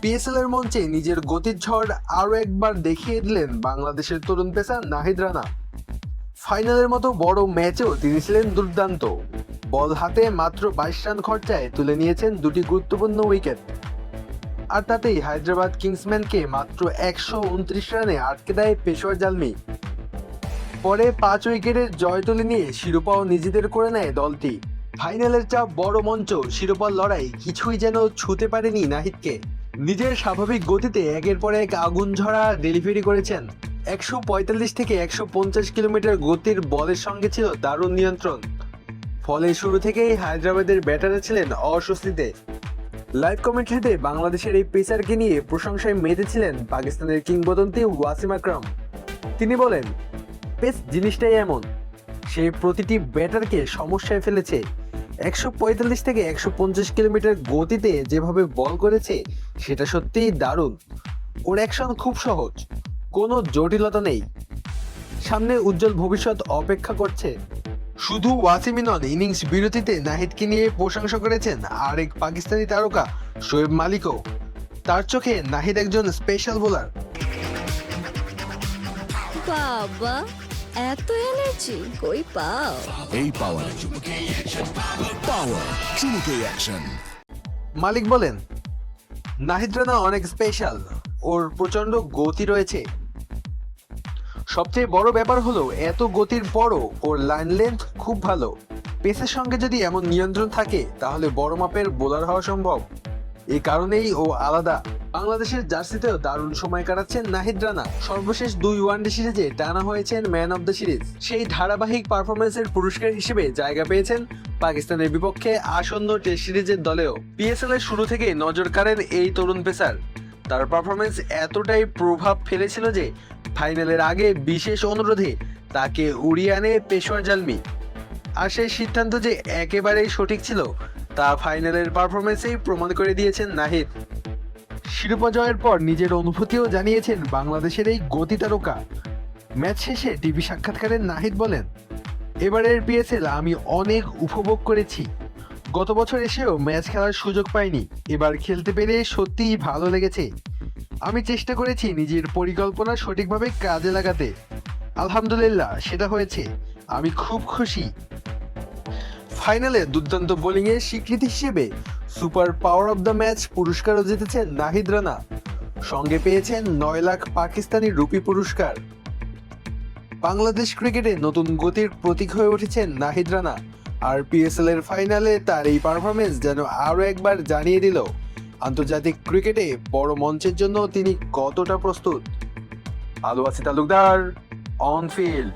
PSL এর মঞ্চে নিজের গতির ঝড় আরও একবার দেখিয়ে দিলেন বাংলাদেশের তরুণ পেসার নাহিদ রানা। ফাইনালের মতো বড় ম্যাচেও তিনি ছিলেন দুর্দান্ত। বল হাতে মাত্র 22 রান খরচায় তুলে নিয়েছেন দুটি গুরুত্বপূর্ণ উইকেট। আর তাতেই হায়দ্রাবাদ কিংসম্যানকে মাত্র 129 রানে আটকে দেয় পেশোয়ার জালমি। পরে 5 উইকেটের জয় তুলে নিয়ে শিরোপাও নিজেদের করে নেয় দলটি। ফাইনালের চাপ, বড় মঞ্চ, শিরোপার লড়াই কিছুই যেন ছুঁতে পারেনি নাহিদকে। নিজের স্বাভাবিক গতিতে একের পর এক আগুন ঝরা ডেলিভারি করেছেন। 145 থেকে 150 কিলোমিটার গতির বলের সঙ্গে ছিল দারুণ নিয়ন্ত্রণ। ফলে শুরু থেকেই হায়দ্রাবাদের ব্যাটাররা ছিলেন অস্বস্তিতে। লাইভ কমেন্ট্রিতে বাংলাদেশের এই পেসারকে নিয়ে প্রশংসায় মেতেছিলেন পাকিস্তানের কিংবদন্তি ওয়াসিম আকরাম। তিনি বলেন, পেস জিনিসটাই এমন, সে প্রতিটি ব্যাটারকে সমস্যায় ফেলেছে। 145 থেকে 150 কিলোমিটার গতিতে যেভাবে বল করেছে সেটা সত্যিই দারুণ। ওর অ্যাকশন খুব সহজ, কোনো জটিলতা নেই। সামনে উজ্জ্বল ভবিষ্যৎ অপেক্ষা করছে। শুধু ওয়াসিমই নন, ইনিংস বিরতিতে নাহিদকে নিয়ে প্রশংসা করেছেন আরেক পাকিস্তানি তারকা শোয়েব মালিকও। তার চোখে নাহিদ একজন স্পেশাল বোলার। বাবা, এত এনার্জি কই পাও? এই পাওয়ার চুমুকে অ্যাকশন। মালিক বলেন, নাহিদ রানা অনেক স্পেশাল, ওর প্রচন্ড গতি রয়েছে। সবচেয়ে বড় ব্যাপার হলো এত গতির পরও ওর লাইন লেন্থ খুব ভালো। পেসের সঙ্গে যদি এমন নিয়ন্ত্রণ থাকে তাহলে বড় মাপের বোলার হওয়া সম্ভব। এই কারণেই ও আলাদা। বাংলাদেশের জার্সিতেও দারুণ সময় কাটাচ্ছেন নাহিদ রানা। সর্বশেষ 2 ওয়ানডে সিরিজে টানা হয়েছেন ম্যান অব দ্য সিরিজ। সেই ধারাবাহিক পারফরমেন্সের পুরস্কার হিসেবে জায়গা পেয়েছেন পাকিস্তানের বিপক্ষে আসন্ন টেস্ট সিরিজের দলেও। পিএসএল এর শুরু থেকেই নজর কাড়েন এই তরুণ পেসার। তার পারফরমেন্স এতটাই প্রভাব ফেলেছিল যে ফাইনালের আগে বিশেষ অনুরোধে তাকে উড়িয়ে আনে পেশোয়ার জালমি। আর সেই সিদ্ধান্ত যে একেবারেই সঠিক ছিল তা ফাইনালের পারফরমেন্সেই প্রমাণ করে দিয়েছেন নাহিদ। শিরোপা জয়ের পর নিজের অনুভূতিও জানিয়েছেন বাংলাদেশের এই গতি তারকা। ম্যাচ শেষে টিভি সাক্ষাৎকারে নাহিদ বলেন, এবারের পিএসএল আমি অনেক উপভোগ করেছি। গত বছর এসেও ম্যাচ খেলার সুযোগ পাইনি, এবার খেলতে পেরে সত্যিই ভালো লেগেছে। আমি চেষ্টা করেছি নিজের পরিকল্পনা সঠিকভাবে কাজে লাগাতে। আলহামদুলিল্লাহ সেটা হয়েছে, আমি খুব খুশি। ফাইনালে দুর্দান্ত বোলিংয়ের স্বীকৃতি হিসেবে super power of the match পুরস্কারও জিতেছেন নাহিদ রানা। সঙ্গে পেয়েছেন 9 লাখ পাকিস্তানি রুপি পুরস্কার। বাংলাদেশ ক্রিকেটে নতুন গতির প্রতীক হয়ে উঠেছেন নাহিদ রানা। আর পিএসএল এর ফাইনালে তার এই পারফরমেন্স যেন আরও একবার জানিয়ে দিল আন্তর্জাতিক ক্রিকেটে বড় মঞ্চের জন্য তিনি কতটা প্রস্তুত। আলু আছি তালুকদার, অন ফিল্ড।